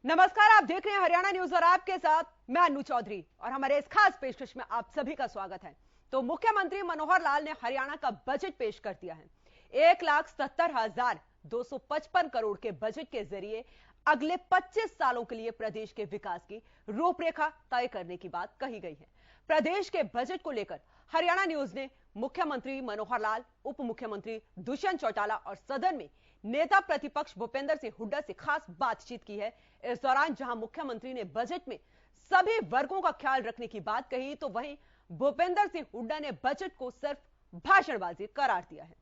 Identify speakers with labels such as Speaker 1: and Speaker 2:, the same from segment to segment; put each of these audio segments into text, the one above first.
Speaker 1: नमस्कार, आप देख रहे हैं हरियाणा न्यूज और आपके साथ मैं अनु चौधरी और हमारे इस खास पेशकश में आप सभी का स्वागत है। तो मुख्यमंत्री मनोहर लाल ने हरियाणा का बजट पेश कर दिया है। 1,70,255 करोड़ के बजट के जरिए अगले 25 सालों के लिए प्रदेश के विकास की रूपरेखा तय करने की बात कही गई है। प्रदेश के बजट को लेकर हरियाणा न्यूज ने मुख्यमंत्री मनोहर लाल, उप मुख्यमंत्री दुष्यंत चौटाला और सदन में नेता प्रतिपक्ष भूपेंद्र सिंह हुड्डा से खास बातचीत की है। इस दौरान जहां मुख्यमंत्री ने बजट में सभी वर्गों का ख्याल रखने की बात कही, तो वहीं भूपेंद्र सिंह हुड्डा ने बजट को सिर्फ भाषणबाजी करार दिया है।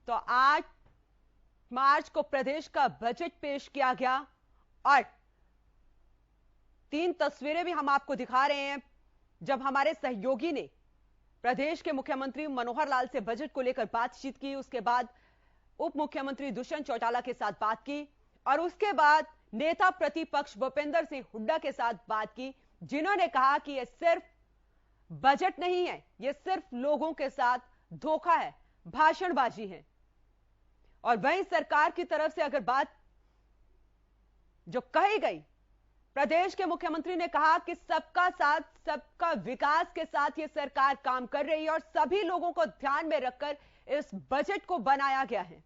Speaker 1: तो 8 मार्च को प्रदेश का बजट पेश किया गया और 3 तस्वीरें भी हम आपको दिखा रहे हैं। जब हमारे सहयोगी ने प्रदेश के मुख्यमंत्री मनोहर लाल से बजट को लेकर बातचीत की, उसके बाद उप मुख्यमंत्री दुष्यंत चौटाला के साथ बात की और उसके बाद नेता प्रतिपक्ष भूपेंद्र सिंह हुड्डा के साथ बात की, जिन्होंने कहा कि यह सिर्फ बजट नहीं है, यह सिर्फ लोगों के साथ धोखा है, भाषणबाजी है। और वहीं सरकार की तरफ से अगर बात जो कही गई, प्रदेश के मुख्यमंत्री ने कहा कि सबका साथ सबका विकास के साथ ये सरकार काम कर रही है और सभी लोगों को ध्यान में रखकर इस बजट को बनाया गया है।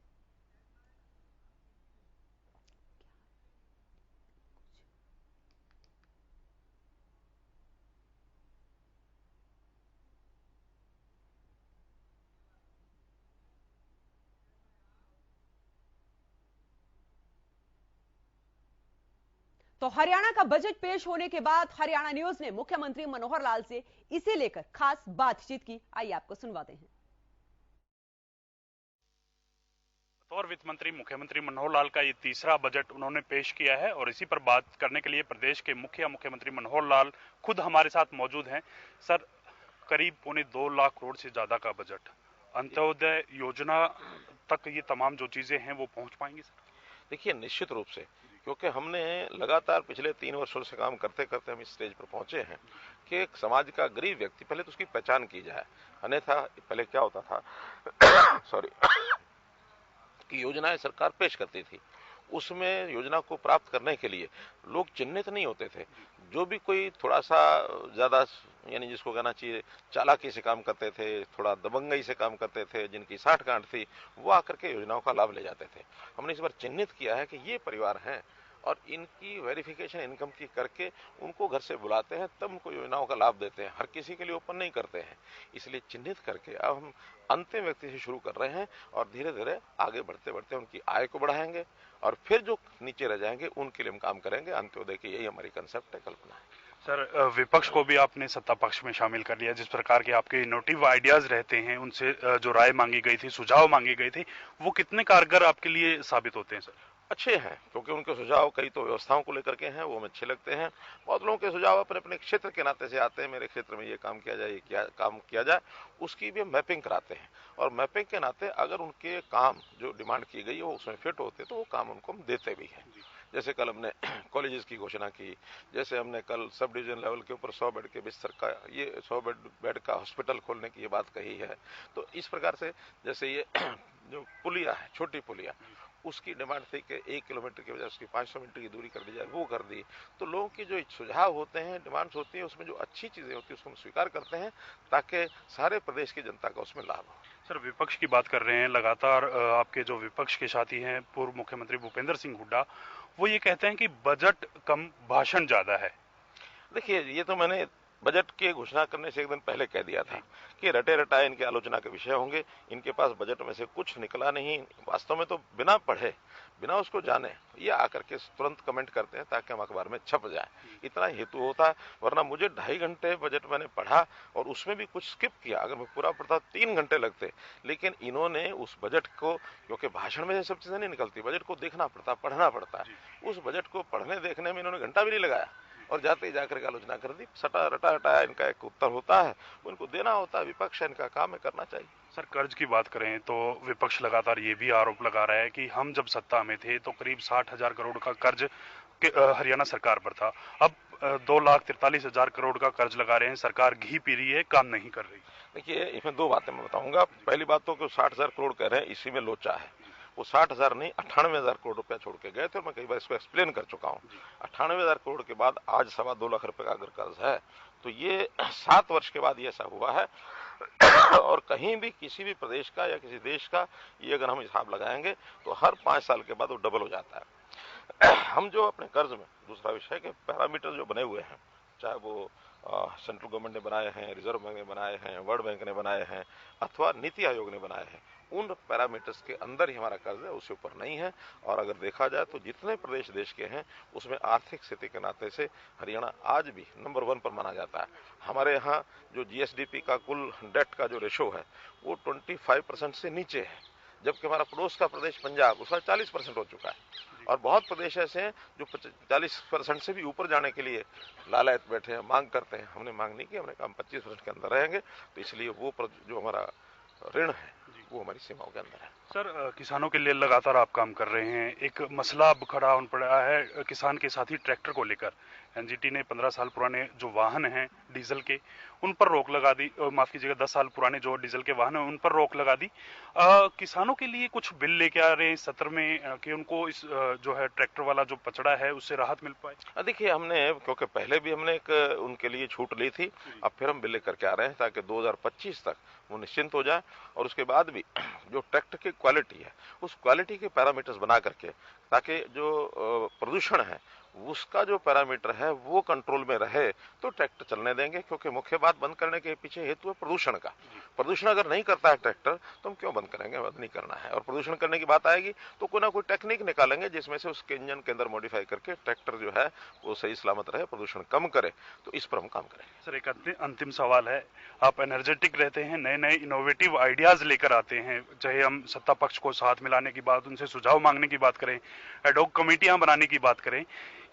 Speaker 1: तो हरियाणा का बजट पेश होने के बाद हरियाणा न्यूज ने मुख्यमंत्री मनोहर लाल से इसे लेकर खास बातचीत की। आइए आपको सुनवाते हैं।
Speaker 2: बतौर वित्त मंत्री मुख्यमंत्री मनोहर लाल का ये तीसरा बजट उन्होंने पेश किया है और इसी पर बात करने के लिए प्रदेश के मुख्यमंत्री मनोहर लाल खुद हमारे साथ मौजूद हैं। सर, करीब 2.25 लाख करोड़ से ज्यादा का बजट, अंत्योदय योजना तक ये तमाम जो चीजें हैं वो पहुंच पाएंगी सर?
Speaker 3: देखिए, निश्चित रूप से, क्योंकि हमने लगातार पिछले 3 वर्षों से काम करते करते हम इस स्टेज पर पहुंचे हैं कि एक समाज का गरीब व्यक्ति, पहले तो उसकी पहचान की जाए। अन्यथा पहले क्या होता था सॉरी कि योजनाएं सरकार पेश करती थी, उसमें योजना को प्राप्त करने के लिए लोग चिन्हित नहीं होते थे। जो भी कोई थोड़ा सा ज्यादा, यानी जिसको कहना चाहिए चालाकी से काम करते थे, थोड़ा दबंगई से काम करते थे, जिनकी साठगांठ थी, वो आकर के योजनाओं का लाभ ले जाते थे। हमने इस बार चिन्हित किया है कि ये परिवार हैं और इनकी वेरिफिकेशन इनकम की करके उनको घर से बुलाते हैं, तब उनको योजनाओं का लाभ देते हैं। हर किसी के लिए ओपन नहीं करते हैं, इसलिए चिन्हित करके अब हम अंतिम व्यक्ति से शुरू कर रहे हैं और धीरे धीरे आगे बढ़ते बढ़ते उनकी आय को बढ़ाएंगे और फिर जो नीचे रह जाएंगे उनके लिए हम काम करेंगे। अंत्योदय की यही हमारी कंसेप्ट है, कल्पना है।
Speaker 2: सर, विपक्ष को भी आपने सत्ता पक्ष में शामिल कर लिया। जिस प्रकार के आपके इनोवेटिव आइडियाज रहते हैं, उनसे जो राय मांगी गई थी, सुझाव मांगे गए थे, वो कितने कारगर आपके लिए साबित होते हैं सर?
Speaker 3: अच्छे हैं, क्योंकि उनके सुझाव कई तो व्यवस्थाओं को लेकर के हैं, वो हमें अच्छे लगते हैं। बहुत लोगों के सुझाव अपने अपने क्षेत्र के नाते से आते हैं, मेरे क्षेत्र में ये काम किया जाए, ये काम किया जाए, उसकी भी हम मैपिंग कराते हैं। और मैपिंग के नाते अगर उनके काम जो डिमांड की गई है वो उसमें फिट होते तो वो काम उनको हम देते भी हैं। जैसे कल हमने कॉलेजेस की घोषणा की, जैसे हमने कल सब डिवीजन लेवल के ऊपर 100 बेड के बिस्तर का, ये 100 बेड का हॉस्पिटल खोलने की ये बात कही है। तो इस प्रकार से, जैसे ये जो पुलिया है, छोटी पुलिया, उसकी डिमांड थी कि 1 किलोमीटर की वजह उसकी 500 मीटर की दूरी कर दी जाए, वो कर दी। तो लोगों की जो सुझाव होते हैं, डिमांड्स होती है, उसमें जो अच्छी चीजें होती है उसको हम स्वीकार करते हैं ताकि सारे प्रदेश की जनता का उसमें लाभ हो।
Speaker 2: सर, विपक्ष की बात कर रहे हैं लगातार। आपके जो विपक्ष के साथी हैं पूर्व मुख्यमंत्री भूपेंद्र सिंह हुड्डा, वो ये कहते हैं कि बजट कम भाषण ज्यादा है।
Speaker 3: देखिए, ये तो मैंने बजट की घोषणा करने से एक दिन पहले कह दिया था कि रटे रटाए इनके आलोचना के विषय होंगे। इनके पास बजट में से कुछ निकला नहीं। वास्तव में तो बिना पढ़े, बिना उसको जाने ये आकर के तुरंत कमेंट करते हैं ताकि हम अखबार में छप जाए, इतना हेतु होता। वरना मुझे 2.5 घंटे बजट मैंने पढ़ा और उसमें भी कुछ स्किप किया। अगर मैं पूरा पढ़ता 3 घंटे लगते, लेकिन इन्होंने उस बजट को, क्योंकि भाषण में सब चीजें नहीं निकलती, बजट को देखना पड़ता, पढ़ना पड़ता है, उस बजट को पढ़ने देखने में इन्होंने घंटा भी नहीं लगाया और जाते ही जाकर के आलोचना कर दी। सटा रटा हटाया इनका एक उत्तर होता है, उनको देना होता है। विपक्ष इनका काम है, करना चाहिए।
Speaker 2: सर, कर्ज की बात करें तो विपक्ष लगातार ये भी आरोप लगा रहा है कि हम जब सत्ता में थे तो करीब 60,000 करोड़ का कर्ज हरियाणा सरकार पर था। अब 2,43,000 करोड़ का कर्ज लगा रहे हैं, सरकार घी पी रही है, काम नहीं कर रही।
Speaker 3: देखिए, इसमें दो बातें मैं बताऊंगा। पहली बात तो 60,000 करोड़ कह रहे हैं, इसी में लोचा है। वो 60,000 नहीं 98,000 करोड़ रुपया छोड़ के गए थे और मैं कई बार इसको एक्सप्लेन कर चुका हूँ। 98,000 करोड़ के बाद आज 2.25 लाख रुपए का अगर कर्ज है तो ये 7 वर्ष के बाद ये ऐसा हुआ है। और कहीं भी किसी भी प्रदेश का या किसी देश का ये अगर हम हिसाब लगाएंगे तो हर 5 साल के बाद वो डबल हो जाता है। हम जो अपने कर्ज में, दूसरा विषय के पैरामीटर जो बने हुए हैं, चाहे वो सेंट्रल गवर्नमेंट ने बनाए हैं, रिजर्व बैंक ने बनाए हैं, वर्ल्ड बैंक ने बनाए हैं अथवा नीति आयोग ने बनाए हैं, उन पैरामीटर्स के अंदर ही हमारा कर्ज है, उससे ऊपर नहीं है। और अगर देखा जाए तो जितने प्रदेश देश के हैं उसमें आर्थिक स्थिति के नाते से हरियाणा आज भी नंबर 1 पर माना जाता है। हमारे यहाँ जो जीएसडीपी का कुल डेट का जो रेशो है वो 25% से नीचे है, जबकि हमारा पड़ोस का प्रदेश पंजाब उसका 40% हो चुका है। और बहुत प्रदेश ऐसे हैं जो 40% से भी ऊपर जाने के लिए लालच बैठे हैं, मांग करते हैं। हमने मांग नहीं की, हमने कहा 25% के अंदर रहेंगे, तो इसलिए वो जो हमारा ऋण है वो हमारी सीमाओं के अंदर है।
Speaker 2: सर, किसानों के लिए लगातार आप काम कर रहे हैं। एक मसला अब खड़ा हो पड़ा है किसान के साथ ही ट्रैक्टर को लेकर। एनजीटी ने 15 साल पुराने जो वाहन हैं डीजल के, उन पर रोक लगा दी। माफ कीजिएगा, 10 साल पुराने जो डीजल के वाहन हैं उन पर रोक लगा दी। किसानों के लिए कुछ बिल लेके आ रहे हैं इस सत्र में कि उनको इस जो है ट्रैक्टर वाला जो पचड़ा है उससे राहत मिल पाए।
Speaker 3: देखिए, हमने क्योंकि पहले भी हमने एक उनके लिए छूट ली थी, अब फिर हम बिल लेकर के आ रहे हैं ताकि 2025 तक वो निश्चिंत हो जाए। और उसके बाद भी जो ट्रैक्टर की क्वालिटी है उस क्वालिटी के पैरामीटर्स बना करके, ताकि जो प्रदूषण है उसका जो पैरामीटर है वो कंट्रोल में रहे तो ट्रैक्टर चलने देंगे। क्योंकि मुख्य बात बंद करने के पीछे हेतु है प्रदूषण का। प्रदूषण अगर नहीं करता है ट्रैक्टर तो हम क्यों बंद करेंगे? बंद नहीं करना है। और प्रदूषण करने की बात आएगी तो कोई ना कोई टेक्निक निकालेंगे जिसमें से उसके इंजन के अंदर मॉडिफाई करके ट्रैक्टर जो है वो सही सलामत रहे, प्रदूषण कम करे। तो इस पर हम काम करेंगे।
Speaker 2: सर, एक अंतिम सवाल है। आप एनर्जेटिक रहते हैं, नए नए इनोवेटिव आइडियाज लेकर आते हैं, चाहे हम सत्ता पक्ष को साथ मिलाने की बात, उनसे सुझाव मांगने की बात करें, एडहॉक कमेटियां बनाने की बात करें,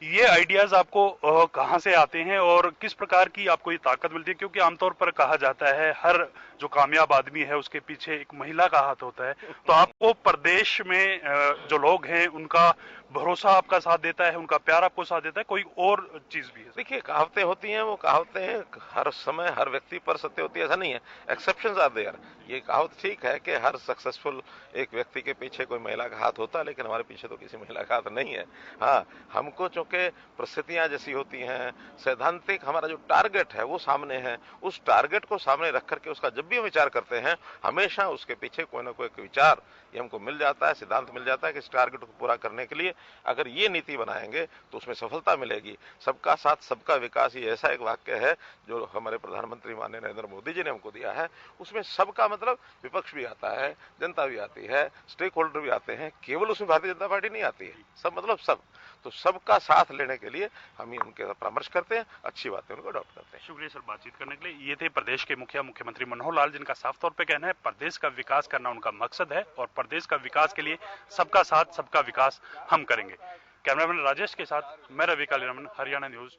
Speaker 2: ये आइडियाज आपको कहां से आते हैं और किस प्रकार की आपको ये ताकत मिलती है? क्योंकि आमतौर पर कहा जाता है हर जो कामयाब आदमी है उसके पीछे एक महिला का हाथ होता है, तो आपको प्रदेश में जो लोग हैं उनका भरोसा आपका साथ देता है, उनका प्यार आपको साथ देता है, कोई और चीज भी है?
Speaker 3: देखिए, कहावतें होती हैं, वो कहावतें हर समय हर व्यक्ति पर सत्य होती है ऐसा नहीं है। Exceptions are there. ये कहावत ठीक है कि हर सक्सेसफुल एक व्यक्ति के पीछे कोई महिला का हाथ होता है, लेकिन हमारे पीछे तो किसी महिला का हाथ नहीं है। हाँ, हमको चूंकि परिस्थितियां जैसी होती हैं, सैद्धांतिक हमारा जो टारगेट है वो सामने है, उस टारगेट को सामने रख करके उसका जब भी हम विचार करते हैं हमेशा उसके पीछे कोई ना कोई विचार ये हमको मिल जाता है, सिद्धांत मिल जाता है कि इस टारगेट को पूरा करने के लिए अगर ये नीति बनाएंगे तो उसमें सफलता मिलेगी। सबका साथ सबका विकास, ये ऐसा एक वाक्य है जो हमारे प्रधानमंत्री माननीय नरेंद्र मोदी जी ने हमको दिया है। उसमें सबका मतलब विपक्ष भी आता है, जनता भी आती है, स्टेक होल्डर भी आते हैं, केवल उसमें भारतीय जनता पार्टी नहीं आती है, सब मतलब सब। तो सबका साथ लेने के लिए हम ही उनके परामर्श करते हैं, अच्छी बातें उनको अडॉप्ट करते हैं।
Speaker 2: शुक्रिया सर बातचीत करने के लिए। ये थे प्रदेश के मुख्यमंत्री मनोहर लाल, जिनका साफ तौर पे कहना है प्रदेश का विकास करना उनका मकसद है और प्रदेश का विकास के लिए सबका साथ सबका विकास हम करेंगे। कैमरामैन राजेश के साथ मैं रवि कालीरामन, हरियाणा न्यूज।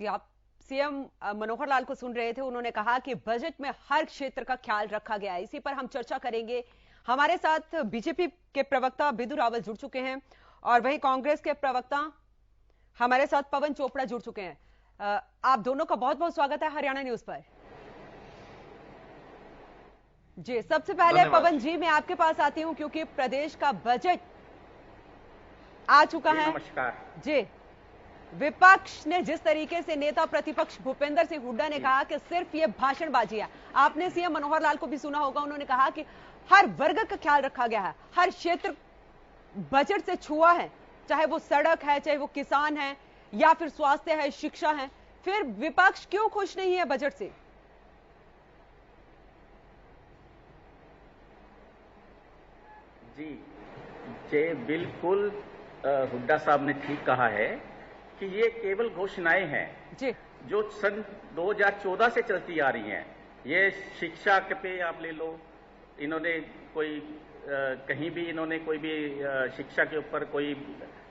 Speaker 1: आप सीएम मनोहर लाल को सुन रहे थे। उन्होंने कहा कि बजट में हर क्षेत्र का ख्याल रखा गया है। इसी पर हम चर्चा करेंगे। हमारे साथ बीजेपी के प्रवक्ता बिदु रावल जुड़ चुके हैं और वहीं कांग्रेस के प्रवक्ता हमारे साथ पवन चोपड़ा जुड़ चुके हैं। आप दोनों का बहुत बहुत स्वागत है हरियाणा न्यूज पर। जी, सबसे पहले पवन जी मैं आपके पास आती हूं क्योंकि प्रदेश का बजट आ चुका है।
Speaker 4: नमस्कार
Speaker 1: जी, विपक्ष ने जिस तरीके से नेता प्रतिपक्ष भूपेंद्र सिंह हुड्डा ने कहा कि सिर्फ ये भाषणबाजी है, आपने सीएम मनोहर लाल को भी सुना होगा, उन्होंने कहा कि हर वर्ग का ख्याल रखा गया है, हर क्षेत्र बजट से छुआ है, चाहे वो सड़क है, चाहे वो किसान है या फिर स्वास्थ्य है, शिक्षा है। फिर विपक्ष क्यों खुश नहीं है बजट से?
Speaker 4: जी बिल्कुल, हुड्डा साहब ने ठीक कहा है कि ये केवल घोषणाएं हैं
Speaker 1: जी,
Speaker 4: जो सन 2014 से चलती आ रही हैं। ये शिक्षा पे आप ले लो, इन्होंने कोई कहीं भी इन्होंने कोई भी शिक्षा के ऊपर कोई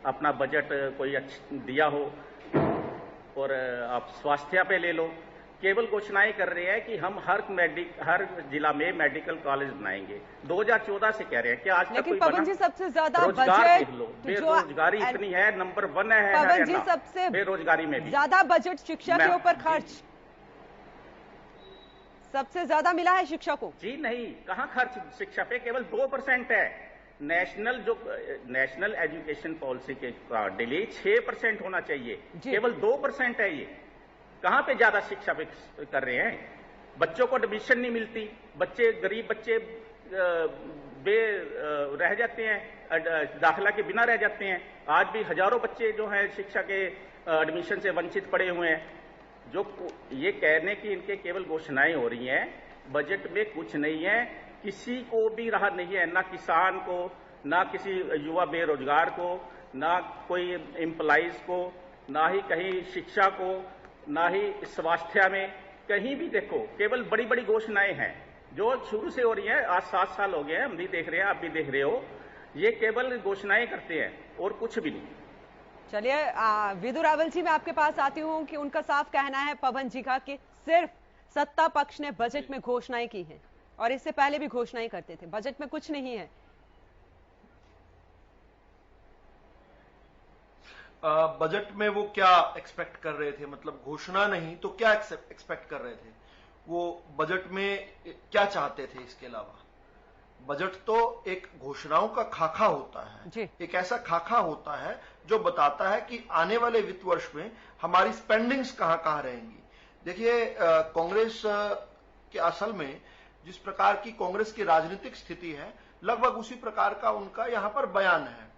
Speaker 4: अपना बजट कोई दिया हो, और आप स्वास्थ्य पे ले लो केवल घोषणाएं कर रहे हैं कि हम हर जिला में मेडिकल कॉलेज बनाएंगे। 2014 से कह रहे हैं कि आज तक कोई
Speaker 1: पवन जी सबसे ज्यादा
Speaker 4: रोजगार देख लो, बेरोजगारी इतनी है, नंबर 1 है
Speaker 1: पवन जी सबसे
Speaker 4: बेरोजगारी में भी
Speaker 1: ज्यादा बजट शिक्षा के ऊपर खर्च सबसे ज्यादा मिला है शिक्षा को।
Speaker 4: जी नहीं, कहां खर्च शिक्षा पे, केवल 2% है। नेशनल एजुकेशन पॉलिसी के अकॉर्डिंगली 6% होना चाहिए, केवल 2% है। ये कहां पे ज्यादा शिक्षा पे कर रहे हैं? बच्चों को एडमिशन नहीं मिलती, गरीब बच्चे रह जाते हैं, दाखिला के बिना रह जाते हैं। आज भी हजारों बच्चे जो हैं शिक्षा के एडमिशन से वंचित पड़े हुए हैं। जो ये कहने की इनके केवल घोषणाएं हो रही हैं, बजट में कुछ नहीं है, किसी को भी राहत नहीं है, ना किसान को, ना किसी युवा बेरोजगार को, ना कोई एम्प्लॉइज को, ना ही कहीं शिक्षा को, ना ही स्वास्थ्य में। कहीं भी देखो केवल बड़ी बड़ी घोषणाएं हैं जो शुरू से हो रही हैं। आज 7 साल हो गए हैं, हम भी देख रहे हैं, आप भी देख रहे हो। ये केवल घोषणाएं करते हैं और कुछ भी नहीं।
Speaker 1: चलिए विदु रावल जी, मैं आपके पास आती हूँ कि उनका साफ कहना है पवन जी का कि सिर्फ सत्ता पक्ष ने बजट में घोषणाएं की हैं और इससे पहले भी घोषणाएं करते थे, बजट में कुछ नहीं है।
Speaker 5: बजट में वो क्या एक्सपेक्ट कर रहे थे, मतलब घोषणा नहीं तो क्या एक्सपेक्ट कर रहे थे? वो बजट में क्या चाहते थे? इसके अलावा बजट तो एक घोषणाओं का खाका होता है, एक ऐसा खाका होता है जो बताता है कि आने वाले वित्त वर्ष में हमारी स्पेंडिंग्स कहां कहां रहेंगी। देखिए, कांग्रेस के असल में जिस प्रकार की कांग्रेस की राजनीतिक स्थिति है, लगभग उसी प्रकार का उनका यहां पर बयान है।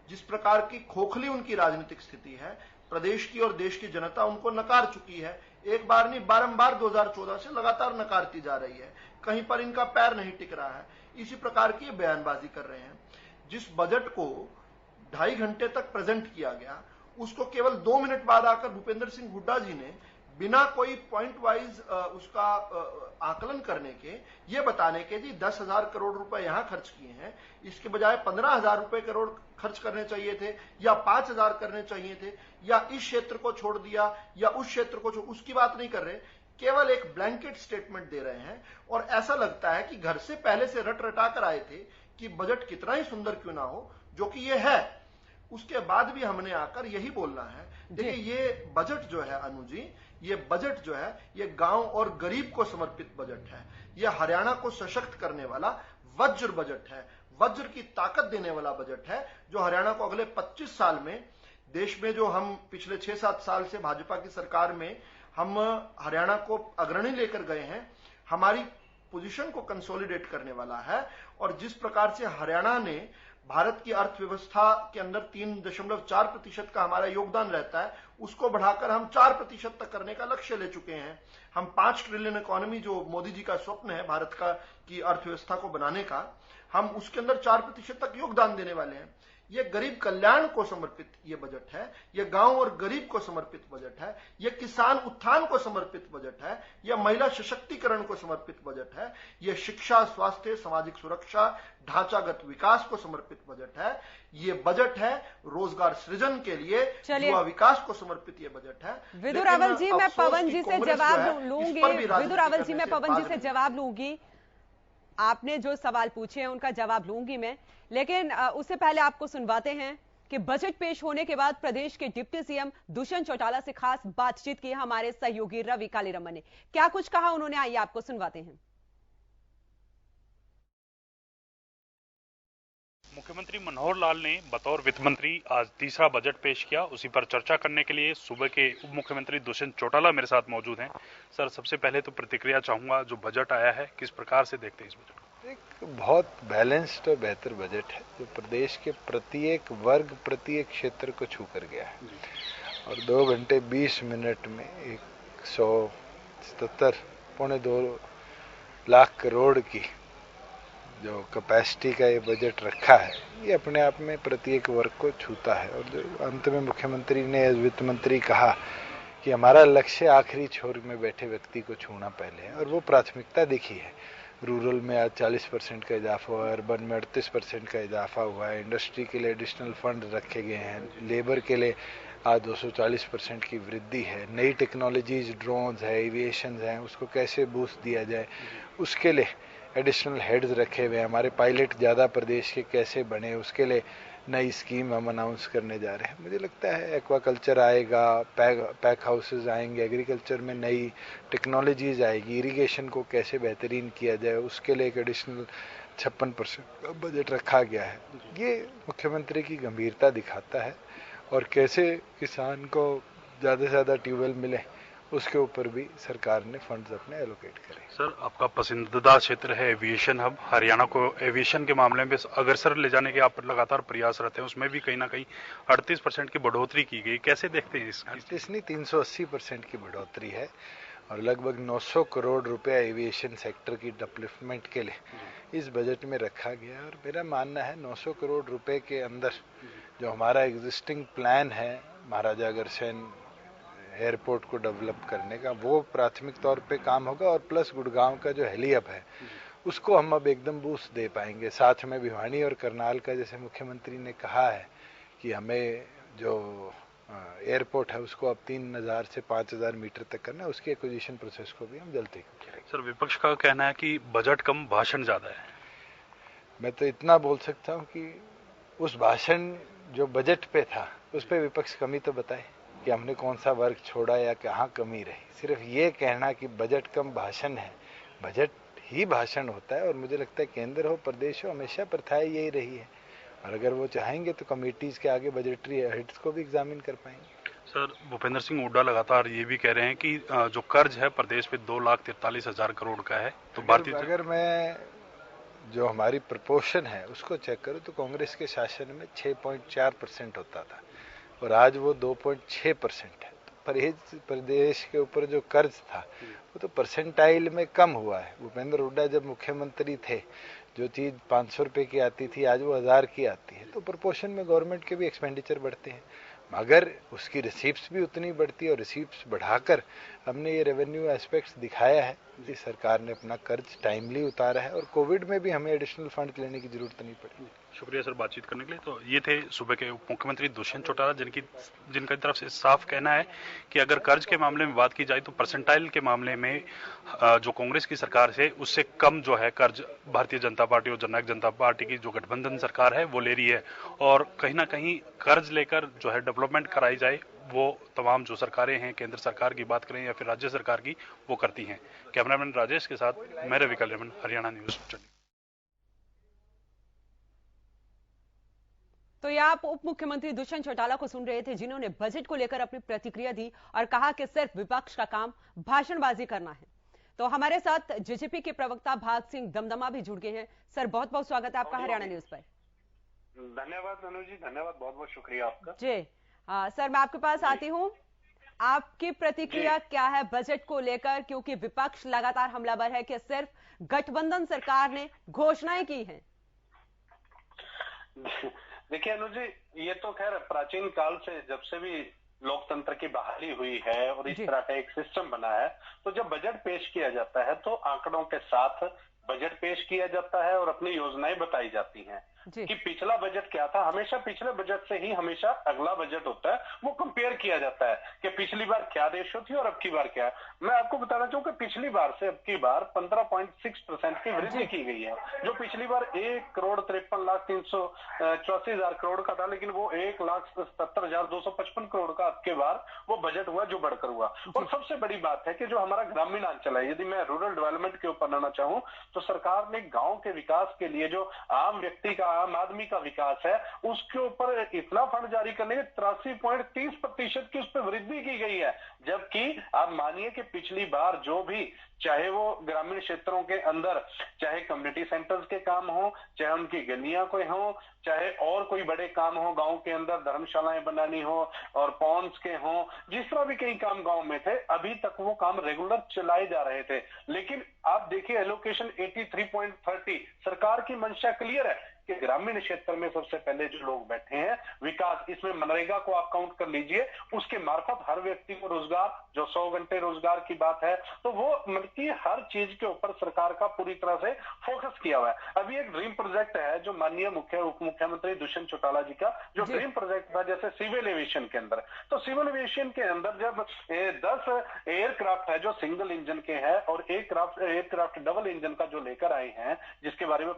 Speaker 5: जिस प्रकार की खोखली उनकी राजनीतिक स्थिति है, प्रदेश की और देश की जनता उनको नकार चुकी है। एक बार नहीं, बारंबार 2014 से लगातार नकारती जा रही है, कहीं पर इनका पैर नहीं टिक रहा है। इसी प्रकार की बयानबाजी कर रहे हैं। जिस बजट को 2.5 घंटे तक प्रेजेंट किया गया, उसको केवल 2 मिनट बाद आकर भूपेंद्र सिंह हुड्डा जी ने बिना कोई पॉइंट वाइज उसका आकलन करने के, ये बताने के जी 10,000 करोड़ रुपए यहां खर्च किए हैं, इसके बजाय 15,000 रुपए करोड़ खर्च करने चाहिए थे, या 5,000 करने चाहिए थे, या इस क्षेत्र को छोड़ दिया या उस क्षेत्र को उसकी बात नहीं कर रहे, केवल एक ब्लैंकेट स्टेटमेंट दे रहे हैं। और ऐसा लगता है कि घर से पहले से रट रटा कर आए थे कि बजट कितना ही सुंदर क्यों ना हो, जो कि ये है। उसके बाद भी हमने आकर यही बोलना है। देखिए, ये बजट जो है अनु जी, ये बजट जो है, ये गांव और गरीब को समर्पित बजट है। ये हरियाणा को सशक्त करने वाला वज्र बजट है, वज्र की ताकत देने वाला बजट है, जो हरियाणा को अगले 25 साल में, देश में जो हम पिछले 6-7 साल से भाजपा की सरकार में हम हरियाणा को अग्रणी लेकर गए हैं, हमारी पोजीशन को कंसोलिडेट करने वाला है। और जिस प्रकार से हरियाणा ने भारत की अर्थव्यवस्था के अंदर 3.4% का हमारा योगदान रहता है, उसको बढ़ाकर हम 4% तक करने का लक्ष्य ले चुके हैं। हम 5 ट्रिलियन इकोनॉमी, जो मोदी जी का स्वप्न है भारत का की अर्थव्यवस्था को बनाने का, हम उसके अंदर 4% तक योगदान देने वाले हैं। ये गरीब कल्याण को समर्पित ये बजट है, ये गांव और गरीब को समर्पित बजट है, ये किसान उत्थान को समर्पित बजट है, ये महिला सशक्तिकरण को समर्पित बजट है, ये शिक्षा, स्वास्थ्य, सामाजिक सुरक्षा, ढांचागत विकास को समर्पित बजट है। ये बजट है रोजगार सृजन के लिए, युवा विकास को समर्पित ये बजट है।
Speaker 1: विदु रावल जी, मैं पवन जी से जवाब लूंगी। विदु रावल जी, मैं पवन जी से जवाब लूंगी। आपने जो सवाल पूछे हैं उनका जवाब लूंगी मैं, लेकिन उससे पहले आपको सुनवाते हैं कि बजट पेश होने के बाद प्रदेश के डिप्टी सीएम दुष्यंत चौटाला से खास बातचीत की हमारे सहयोगी रवि कालीरमन ने। क्या कुछ कहा उन्होंने, आइए आपको सुनवाते हैं।
Speaker 2: मुख्यमंत्री मनोहर लाल ने बतौर वित्त मंत्री आज तीसरा बजट पेश किया। उसी पर चर्चा करने के लिए सूबे के उप मुख्यमंत्री दुष्यंत चौटाला मेरे साथ मौजूद हैं। सर, सबसे पहले तो प्रतिक्रिया चाहूंगा, जो बजट आया है किस प्रकार से देखते हैं इस बजट को?
Speaker 6: एक बहुत बैलेंस्ड और बेहतर बजट है, जो प्रदेश के प्रत्येक वर्ग, प्रत्येक क्षेत्र को छू कर गया है। और 2 घंटे 20 मिनट में 177 पौने 2 लाख करोड़ की जो कैपेसिटी का ये बजट रखा है, ये अपने आप में प्रत्येक वर्ग को छूता है। और जो अंत में मुख्यमंत्री ने, वित्त मंत्री कहा कि हमारा लक्ष्य आखिरी छोर में बैठे व्यक्ति को छूना पहले है, और वो प्राथमिकता दिखी है। रूरल में आज 40% का इजाफा हुआ है, अर्बन में 38% का इजाफा हुआ है, इंडस्ट्री के लिए एडिशनल फंड रखे गए हैं, लेबर के लिए आज 240% की वृद्धि है, नई टेक्नोलॉजीज ड्रोन्स है, एविएशन है, उसको कैसे बूस्ट दिया जाए उसके लिए एडिशनल हेड्स रखे हुए हैं, हमारे पायलट ज़्यादा प्रदेश के कैसे बने उसके लिए नई स्कीम हम अनाउंस करने जा रहे हैं। मुझे लगता है एक्वाकल्चर आएगा, पैक हाउसेज आएंगे, एग्रीकल्चर में नई टेक्नोलॉजीज आएगी, इरिगेशन को कैसे बेहतरीन किया जाए उसके लिए एक एडिशनल 56% का बजट रखा गया है। ये मुख्यमंत्री की गंभीरता दिखाता है और कैसे किसान को ज़्यादा से ज़्यादा ट्यूबवेल मिले उसके ऊपर भी सरकार ने फंड्स अपने एलोकेट करे।
Speaker 2: सर, आपका पसंदीदा क्षेत्र है एविएशन हब। हरियाणा को एविएशन के मामले में अग्रसर ले जाने के आप लगातार प्रयासरत हैं, उसमें भी कहीं ना कहीं 38% की बढ़ोतरी की गई, कैसे देखते हैं इसकी?
Speaker 6: 38 नहीं 380% की बढ़ोतरी है और लगभग 900 करोड़ रुपया एविएशन सेक्टर की डेवलपमेंट के लिए इस बजट में रखा गया। और मेरा मानना है 900 करोड़ रुपए के अंदर जो हमारा एग्जिस्टिंग प्लान है महाराजा अग्रसेन एयरपोर्ट को डेवलप करने का, वो प्राथमिक तौर पे काम होगा और प्लस गुड़गांव का जो हेली हब है उसको हम अब एकदम बूस्ट दे पाएंगे। साथ में भिवानी और करनाल का, जैसे मुख्यमंत्री ने कहा है कि हमें जो एयरपोर्ट है उसको अब 3000 से 5000 मीटर तक करना है, उसकी एक्विजिशन प्रोसेस को भी हम जल्दी करेंगे।
Speaker 2: सर, विपक्ष का कहना है कि बजट कम भाषण ज्यादा है।
Speaker 6: मैं तो इतना बोल सकता हूँ कि उस भाषण जो बजट पे था उस पे विपक्ष कमी तो बताए कि हमने कौन सा वर्ग छोड़ा या कहाँ कमी रही। सिर्फ ये कहना कि बजट कम भाषण है, बजट ही भाषण होता है और मुझे लगता है केंद्र हो प्रदेश हो हमेशा प्रथाएं यही रही है और अगर वो चाहेंगे तो कमेटीज के आगे बजटरी हेड्स को भी एग्जामिन कर पाएंगे।
Speaker 2: सर, भूपेंद्र सिंह हुड्डा लगातार ये भी कह रहे हैं कि जो कर्ज है प्रदेश पे 2,43,000 करोड़ का है, तो भारतीय
Speaker 6: अगर मैं जो हमारी प्रपोर्शन है उसको चेक करूं तो कांग्रेस के शासन में 6.4% होता था और आज वो 2.6% है। तो प्रदेश के ऊपर जो कर्ज था वो तो परसेंटाइल में कम हुआ है। भूपेंद्र हुड्डा जब मुख्यमंत्री थे जो चीज 500 रुपए की आती थी आज वो 1000 की आती है, तो प्रोपोर्शन में गवर्नमेंट के भी एक्सपेंडिचर बढ़ते हैं मगर उसकी रिसीप्ट्स भी उतनी बढ़ती है और रिसीप्ट्स बढ़ाकर हमने ये रेवेन्यू एस्पेक्ट्स दिखाया है कि सरकार ने अपना कर्ज टाइमली उतारा है और कोविड में भी हमें एडिशनल फंड लेने की जरूरत नहीं पड़ी।
Speaker 2: शुक्रिया सर बातचीत करने के लिए। तो ये थे सूबे के उप मुख्यमंत्री दुष्यंत चौटाला जिनका तरफ से साफ कहना है कि अगर कर्ज के मामले में बात की जाए तो परसेंटाइल के मामले में जो कांग्रेस की सरकार है उससे कम जो है कर्ज भारतीय जनता पार्टी और जननायक जनता पार्टी की जो गठबंधन सरकार है वो ले रही है और कहीं ना कहीं कर्ज लेकर जो है डेवलपमेंट कराई जाए वो तमाम जो सरकारें हैं, केंद्र सरकार की बात करें या फिर राज्य सरकार की, वो करती हैं। कैमरामैन राजेश के साथ मैं रवि कल्याण, हरियाणा न्यूज।
Speaker 1: तो ये आप उप मुख्यमंत्री दुष्यंत चौटाला को सुन रहे थे जिन्होंने बजट को लेकर अपनी प्रतिक्रिया दी और कहा कि सिर्फ विपक्ष का काम भाषणबाजी करना है। तो हमारे साथ जेजेपी के प्रवक्ता भाग सिंह दमदमा भी जुड़ गए हैं। सर, बहुत बहुत स्वागत है आपका हरियाणा न्यूज पर।
Speaker 7: धन्यवाद मनोज जी, धन्यवाद, बहुत बहुत शुक्रिया आपका।
Speaker 1: जी सर, मैं आपके पास आती हूँ। आपकी प्रतिक्रिया क्या है बजट को लेकर, क्योंकि विपक्ष लगातार हमलावर है कि सिर्फ गठबंधन सरकार ने घोषणाएं की हैं।
Speaker 7: देखिए अनुज जी, ये तो खैर प्राचीन काल से जब से भी लोकतंत्र की बहाली हुई है और इस तरह का एक सिस्टम बना है, तो जब बजट पेश किया जाता है तो आंकड़ों के साथ बजट पेश किया जाता है और अपनी योजनाएं बताई जाती हैं कि पिछला बजट क्या था। हमेशा पिछले बजट से ही हमेशा अगला बजट होता है, वो कंपेयर किया जाता है कि पिछली बार क्या रेशो थी और अब की बार क्या है। मैं आपको बताना चाहूँ कि पिछली बार से अब की बार 15.6% की वृद्धि की गई है। जो पिछली बार 1,53,384,000 करोड़ का था, लेकिन वो 1,77,255 करोड़ का अब के बार वो बजट हुआ जो बढ़कर हुआ। और सबसे बड़ी बात है कि जो हमारा ग्रामीण अंचल है, यदि मैं रूरल डेवलपमेंट के ऊपर लाना चाहूँ तो सरकार ने गांव के विकास के लिए जो आम व्यक्ति का, आम आदमी का विकास है, उसके ऊपर इतना फंड जारी करने के 83.30% की उस पर वृद्धि की गई है। जबकि आप मानिए कि पिछली बार जो भी, चाहे वो ग्रामीण क्षेत्रों के अंदर चाहे कम्युनिटी सेंटर्स के काम हो, चाहे उनकी गलियां कोई हो, चाहे और कोई बड़े काम हो, गांव के अंदर धर्मशालाएं बनानी हो और पॉन्ड्स के हो, जिस तरह भी कई काम गांव में थे, अभी तक वो काम रेगुलर चलाए जा रहे थे। लेकिन आप देखिए एलोकेशन 83.30, सरकार की मंशा क्लियर है कि ग्रामीण क्षेत्र में सबसे पहले जो लोग बैठे हैं विकास, इसमें मनरेगा को आप काउंट कर लीजिए, उसके मार्फत हर व्यक्ति को रोजगार, जो 100 घंटे रोजगार की बात है, तो वो मतलब की हर चीज के ऊपर सरकार का पूरी तरह से फोकस किया हुआ है। अभी एक ड्रीम प्रोजेक्ट है जो माननीय उप मुख्यमंत्री दुष्यंत चौटाला जी का जो ड्रीम प्रोजेक्ट था, जैसे सिविल एविएशन के अंदर, तो सिविल एविएशन के अंदर जब 10 एयरक्राफ्ट है जो सिंगल इंजन के हैं और एयरक्राफ्ट डबल इंजन का जो लेकर आए हैं, जिसके बारे में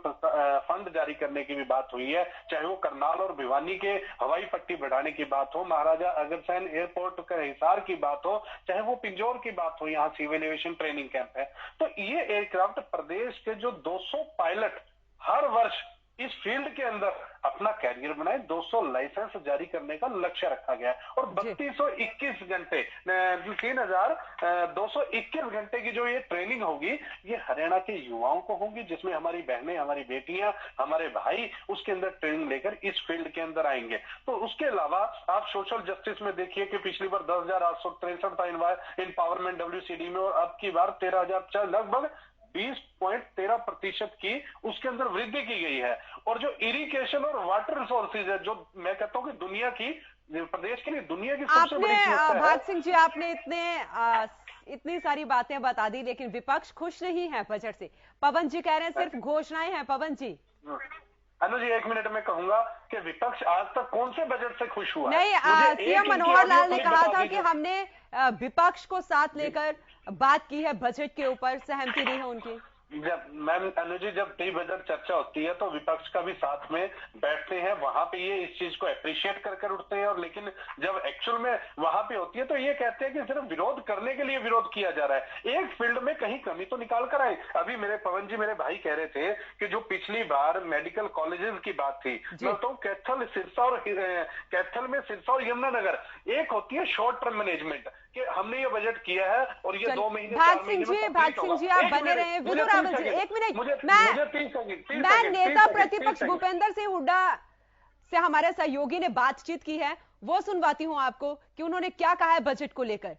Speaker 7: फंड जारी करने की भी बात हुई है, चाहे वो करनाल और भिवानी के हवाई पट्टी बढ़ाने की बात हो, महाराजा अग्रसेन एयरपोर्ट का हिसार की बात हो, चाहे वो पिंजौर की बात हो, यहाँ सिविल एविएशन ट्रेनिंग कैंप है। तो ये एयरक्राफ्ट प्रदेश के जो 200 पायलट हर वर्ष इस फील्ड के अंदर अपना कैरियर बनाए, 200 लाइसेंस जारी करने का लक्ष्य रखा गया है और 3221 घंटे 3221 घंटे की जो ये ट्रेनिंग होगी ये हरियाणा के युवाओं को होगी, जिसमें हमारी बहनें, हमारी बेटियां, हमारे भाई उसके अंदर ट्रेनिंग लेकर इस फील्ड के अंदर आएंगे। तो उसके अलावा आप सोशल जस्टिस में देखिए कि पिछली बार 10,863 था इम्पावरमेंट WCD में और अब की बार 13,000, लगभग 20.13% की उसके अंदर वृद्धि की गई है। और जो इरिगेशन और वाटर रिसोर्सेज है, जो मैं कहता हूं कि दुनिया की, प्रदेश के लिए दुनिया की सबसे बड़ी समस्या है।
Speaker 1: भाग सिंह जी, आपने इतनी सारी बातें बता दी, लेकिन विपक्ष खुश नहीं है बजट से। पवन जी कह रहे हैं सिर्फ घोषणाएं हैं। पवन जी,
Speaker 7: अनु जी, 1 मिनट में कहूंगा कि विपक्ष आज तक कौन से बजट से खुश हुआ?
Speaker 1: नहीं, सीएम मनोहर लाल ने कहा था कि हमने विपक्ष को साथ लेकर बात की है, बजट के ऊपर सहमति नहीं है उनकी।
Speaker 7: जब मैम अनु जी, जब प्री बजट चर्चा होती है तो विपक्ष का भी साथ में बैठते हैं, वहां पे ये इस चीज को अप्रिशिएट कर उठते हैं, और लेकिन जब एक्चुअल में वहां पे होती है तो ये कहते हैं कि सिर्फ विरोध करने के लिए विरोध किया जा रहा है। एक फील्ड में कहीं कमी तो निकाल कर आए। अभी मेरे पवन जी, मेरे भाई कह रहे थे कि जो पिछली बार मेडिकल कॉलेजेस की बात थी, मैं तो कैथल में सिरसा और यमुनानगर, एक होती है शॉर्ट टर्म मैनेजमेंट कि हमने ये बजट किया है और ये 2 महीने
Speaker 1: भाग सिंह जी आप बने रहे। विदुर रावत जी, 1 मिनट, मैं नेता प्रतिपक्ष भूपेंद्र सिंह हुड्डा से हमारे सहयोगी ने बातचीत की है, वो सुनवाती हूं आपको कि उन्होंने क्या कहा है बजट को लेकर।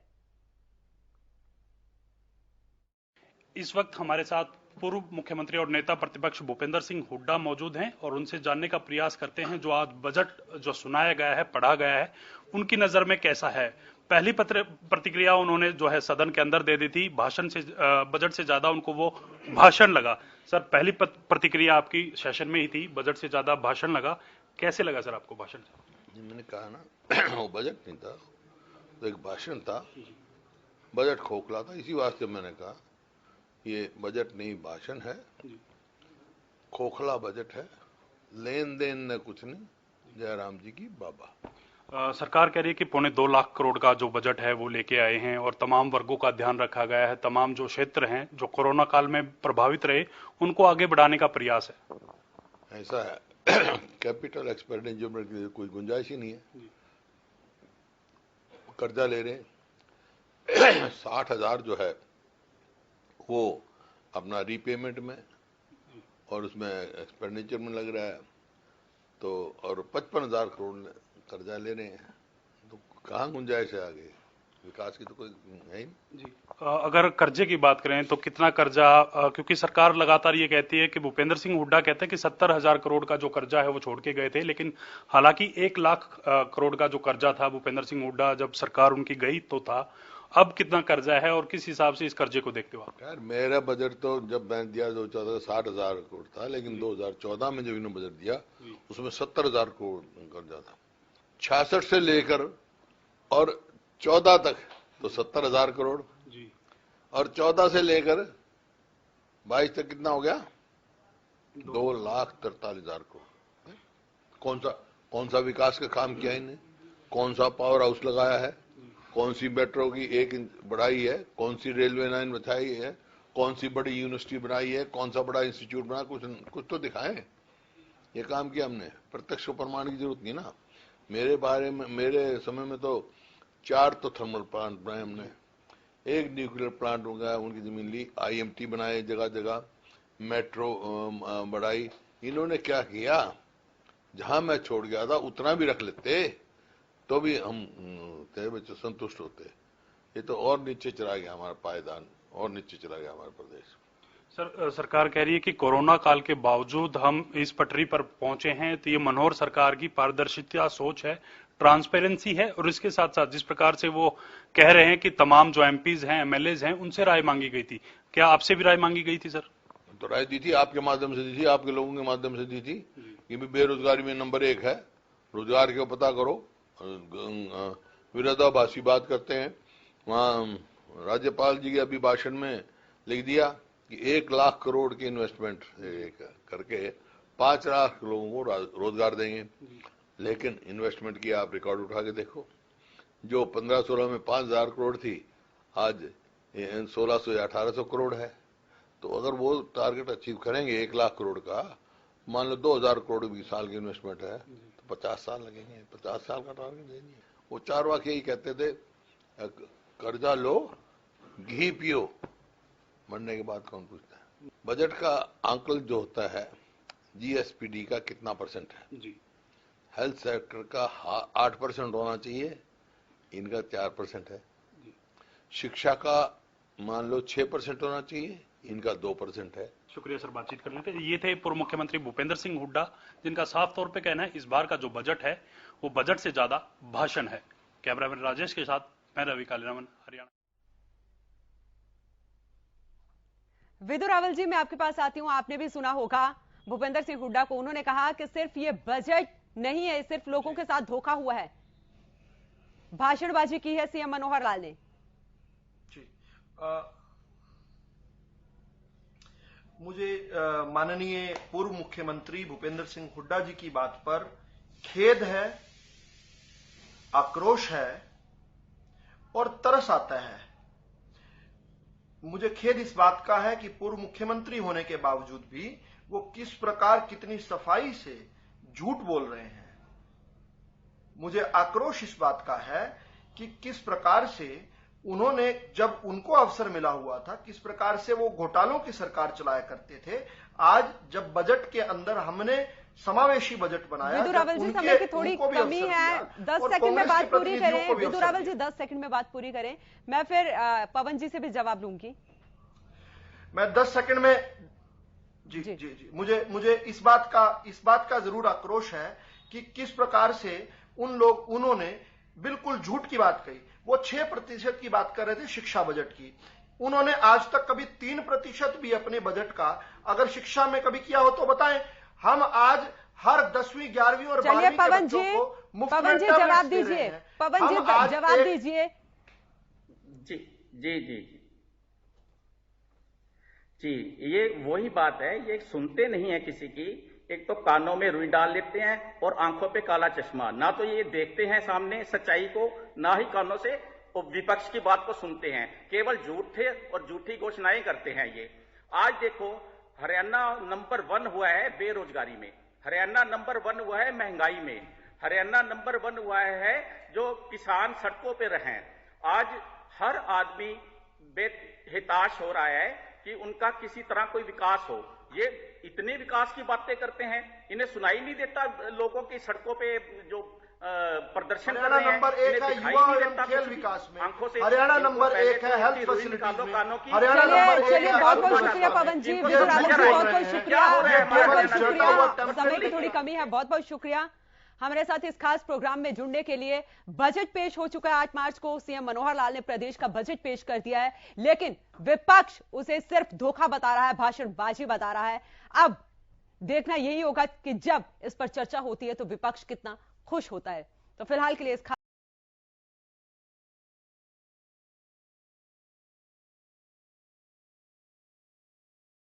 Speaker 2: इस वक्त हमारे साथ पूर्व मुख्यमंत्री और नेता प्रतिपक्ष भूपेंद्र सिंह हुड्डा मौजूद हैं और उनसे जानने का प्रयास करते हैं जो आज बजट जो सुनाया गया है, पढ़ा गया है, उनकी नजर में कैसा है। पहली प्रतिक्रिया उन्होंने जो है सदन के अंदर दे दी थी, भाषण से, बजट से ज्यादा उनको वो भाषण लगा। सर, पहली प्रतिक्रिया आपकी सेशन में ही थी, बजट से ज्यादा भाषण लगा, कैसे लगा सर आपको भाषण?
Speaker 3: मैंने कहा ना, वो बजट नहीं था, तो एक भाषण था, बजट खोखला था, इसी वास्ते मैंने कहा ये बजट नहीं भाषण है, खोखला बजट है, लेन देन न कुछ नहीं, जयराम जी की बाबा।
Speaker 2: सरकार कह रही है कि 2.25 लाख करोड़ का जो बजट है वो लेके आए हैं और तमाम वर्गों का ध्यान रखा गया है, तमाम जो क्षेत्र हैं जो कोरोना काल में प्रभावित रहे उनको आगे बढ़ाने का प्रयास है।
Speaker 3: ऐसा है, कैपिटल एक्सपेंडिचर में कोई गुंजाइश ही नहीं है, कर्जा ले रहे हैं, 60,000 जो है वो अपना रीपेमेंट में और उसमें एक्सपेंडिचर में लग रहा है, तो और 55,000 करोड़ कर्जा ले रहे हैं, तो कहाँ गुंजाइश है आगे, विकास की तो कोई है ही नहीं।
Speaker 2: अगर कर्जे की बात करें तो कितना कर्जा, क्योंकि सरकार लगातार ये कहती है कि भूपेंद्र सिंह हुड्डा कहते हैं कि 70,000 करोड़ का जो कर्जा है वो छोड़ के गए थे, लेकिन हालांकि 1 लाख करोड़ का जो कर्जा था भूपेंद्र सिंह हुड्डा जब सरकार उनकी गई तो था, अब कितना कर्जा है और किस हिसाब से इस कर्जे को देखते हो आप?
Speaker 3: यार, मेरा बजट तो जब मैं दिया 2014 60,000 करोड़ था, लेकिन 2014 में जब इन्होंने बजट दिया उसमें 70,000 करोड़ कर्जा था। 66 से लेकर और 14 तक तो 70,000 करोड़ जी, और 14 से लेकर 22 तक कितना हो गया? 2,43,000 करोड़। कौन सा विकास का काम किया इन्हें? कौन सा पावर हाउस लगाया है? कौन सी मेट्रो की 1 इंच बढ़ाई है? कौन सी रेलवे लाइन बिछाई है? कौन सी बड़ी यूनिवर्सिटी बनाई है? कौन सा बड़ा इंस्टीट्यूट बना? कुछ तो दिखाएं। ये काम किया हमने, प्रत्यक्ष प्रमाण की जरूरत नहीं ना। मेरे समय में तो 4 तो थर्मल प्लांट बनाए हमने, 1 न्यूक्लियर प्लांट हो गया, उनकी जमीन ली, IMT बनाए जगह जगह, मेट्रो बढ़ाई। इन्होंने क्या किया, जहां मैं छोड़ गया था उतना भी रख लेते तो भी हम तेरे बच्चे संतुष्ट होते। ये तो और नीचे चला गया हमारा पायदान, और नीचे चला गया हमारा प्रदेश।
Speaker 2: सर, सरकार कह रही है कि कोरोना काल के बावजूद हम इस पटरी पर पहुंचे हैं, तो ये मनोहर सरकार की पारदर्शिता सोच है, ट्रांसपेरेंसी है, और इसके साथ साथ जिस प्रकार से वो कह रहे हैं कि तमाम जो एमपीज हैं, एमएलएज हैं, उनसे राय मांगी गई थी। क्या आपसे भी राय मांगी गई थी सर?
Speaker 8: तो राय दी थी, आपके माध्यम से दी थी, आपके लोगों के माध्यम से दी थी कि बेरोजगारी में नंबर 1 है, रोजगार को पता करो। विरोधाभासी बात करते हैं। वहां राज्यपाल जी के अभी भाषण में लिख दिया कि 1 लाख करोड़ की इन्वेस्टमेंट करके 5 लाख लोगों को रोजगार देंगे। लेकिन इन्वेस्टमेंट की आप रिकॉर्ड उठा के देखो, जो 15-16 में 5,000 करोड़ थी, आज 1600 या 1800 करोड़ है। तो अगर वो टारगेट अचीव करेंगे 1 लाख करोड़ का, मान लो 2,000 करोड़ की साल की इन्वेस्टमेंट है, तो 50 साल लगेंगे। 50 साल का टारगेट देंगे। वो चारवाक यही कहते थे, कर्जा लो घी पियो, मरने के बाद कौन पूछता है। बजट का आंकलन जो होता है, जीएसपीडी का कितना परसेंट है जी, हेल्थ सेक्टर का 8% होना चाहिए, इनका 4% है। शिक्षा का मान लो 6% होना चाहिए, इनका 2% है।
Speaker 2: शुक्रिया सर, बातचीत करने के लिए। ये थे पूर्व मुख्यमंत्री भूपेंद्र सिंह हुड्डा, जिनका साफ तौर पे कहना है इस बार का जो बजट है वो बजट से ज्यादा भाषण है। कैमरामैन राजेश के साथ मैं रवि कालीरामन, हरियाणा।
Speaker 1: विदु रावल जी, मैं आपके पास आती हूं। आपने भी सुना होगा भूपेंद्र सिंह हुड्डा को, उन्होंने कहा कि सिर्फ ये बजट नहीं है, सिर्फ लोगों के साथ धोखा हुआ है, भाषणबाजी की है सीएम मनोहर लाल ने।
Speaker 5: जी, मुझे माननीय पूर्व मुख्यमंत्री भूपेंद्र सिंह हुड्डा जी की बात पर खेद है, आक्रोश है और तरस आता है। मुझे खेद इस बात का है कि पूर्व मुख्यमंत्री होने के बावजूद भी वो किस प्रकार, कितनी सफाई से झूठ बोल रहे हैं। मुझे आक्रोश इस बात का है कि किस प्रकार से उन्होंने, जब उनको अवसर मिला हुआ था, किस प्रकार से वो घोटालों की सरकार चलाया करते थे। आज जब बजट के अंदर हमने समावेशी बजट बनाया,
Speaker 1: विदु रावल जी, समय की थोड़ी कमी है, 10 सेकंड में बात पूरी करें। विदु रावल जी 10 सेकंड में बात पूरी करें, मैं फिर पवन जी से भी जवाब लूंगी।
Speaker 5: मैं 10 सेकंड में जी मुझे इस बात का जरूर आक्रोश है कि किस प्रकार से उन्होंने बिल्कुल झूठ की बात कही। वो 6% की बात कर रहे थे शिक्षा बजट की। उन्होंने आज तक कभी 3% भी अपने बजट का अगर शिक्षा में कभी किया हो तो बताएं। हम आज हर 10वीं 11वीं और 12वीं के बच्चों को मुफ्त में
Speaker 1: पवन जी जवाब दीजिए। पवन जी जवाब दीजिए।
Speaker 4: जी, ये वही बात है, ये सुनते नहीं है किसी की। एक तो कानों में रुई डाल लेते हैं और आंखों पे काला चश्मा, ना तो ये देखते हैं सामने सच्चाई को, ना ही कानों से विपक्ष की बात को सुनते हैं। केवल झूठे और झूठी घोषणाएं करते हैं ये। आज देखो, हरियाणा नंबर 1 हुआ है बेरोजगारी में, हरियाणा नंबर 1 हुआ है महंगाई में, हरियाणा नंबर 1 हुआ है जो किसान सड़कों पे रहे। आज हर आदमी बेहिताश हो रहा है कि उनका किसी तरह कोई विकास हो। ये इतने विकास की बातें करते हैं, इन्हें सुनाई नहीं देता लोगों की सड़कों पे जो प्रदर्शन कर रहे हैं।
Speaker 5: नंबर 1 है युवा एवं खेल विकास में, हरियाणा नंबर 1 है हेल्थ फैसिलिटीज में, हरियाणा नंबर 1 है।
Speaker 1: बहुत बहुत शुक्रिया पवन जी, विदु रावल जी बहुत बहुत शुक्रिया, बहुत बहुत शुक्रिया। समय की थोड़ी कमी है, बहुत बहुत शुक्रिया हमारे साथ इस खास प्रोग्राम में जुड़ने के लिए। बजट पेश हो चुका है 8 मार्च को, सीएम मनोहर लाल ने प्रदेश का बजट पेश कर दिया है, लेकिन विपक्ष उसे सिर्फ धोखा बता रहा है, भाषणबाजी बता रहा है। अब देखना यही होगा कि जब इस पर चर्चा होती है तो विपक्ष कितना खुश होता है। तो फिलहाल के लिए इस